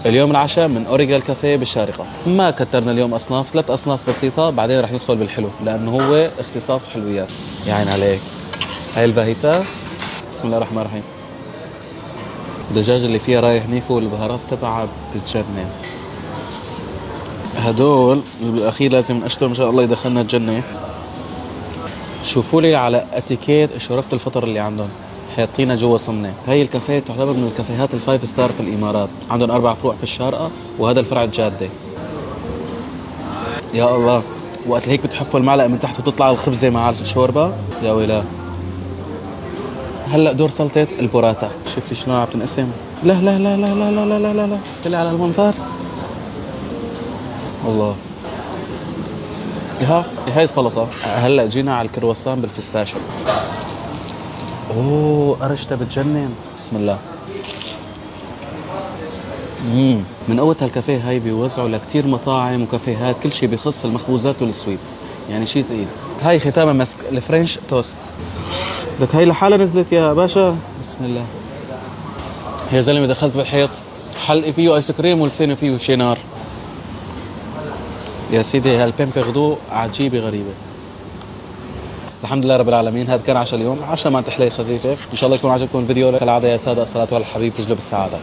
اليوم العشاء من أوريجال كافيه بالشارقة. ما كترنا اليوم أصناف، 3 أصناف بسيطة، بعدين رح ندخل بالحلو لأنه هو اختصاص حلويات. يا عين عليك. هاي الفاهيتا، بسم الله الرحمن الرحيم. الدجاج اللي فيها رايح نيفو والبهارات تبعها بتجنن. هدول بالأخير لازم نشتري إن شاء الله يدخلنا الجنة. شوفوا لي على اتيكيت شرفة الفطر اللي عندهم، حاطينها جوا صنة. هاي الكافيه تعتبر من الكافيهات الفايف ستار في الإمارات، عندهم 4 فروع في الشارقة وهذا الفرع الجادة. يا الله، وقت هيك بتحفوا المعلقة من تحت وتطلع الخبزة مع الشوربة، يا ويلاه. هلا دور سلطة البوراتا، شوف لي شلون عم تنقسم. لا لا لا لا لا لا لا لا لا لا، طلع على المنظر. الله. هاي السلطة. هلا جينا على الكرواسون بالفستاشيو. اوه قرشتها بتجنن، بسم الله. من قوة هالكافيه هاي بيوزعوا لكتير مطاعم وكافيهات كل شيء بيخص المخبوزات والسويتس، يعني شيء تقيل. هاي ختامها مسك الفرنش توست. لك هاي لحالها نزلت يا باشا، بسم الله. يا زلمة دخلت بالحيط، حلقي فيه ايس كريم ولساني فيه شينار. يا سيدي هالبيمكا غدو عجيبة غريبة. الحمد لله رب العالمين، هذا كان عشاء اليوم، عشاء ما تحلي خفيفة. ان شاء الله يكون عجبكم الفيديو. كالعادة يا سادة، الصلاة على الحبيب تجلب السعادة.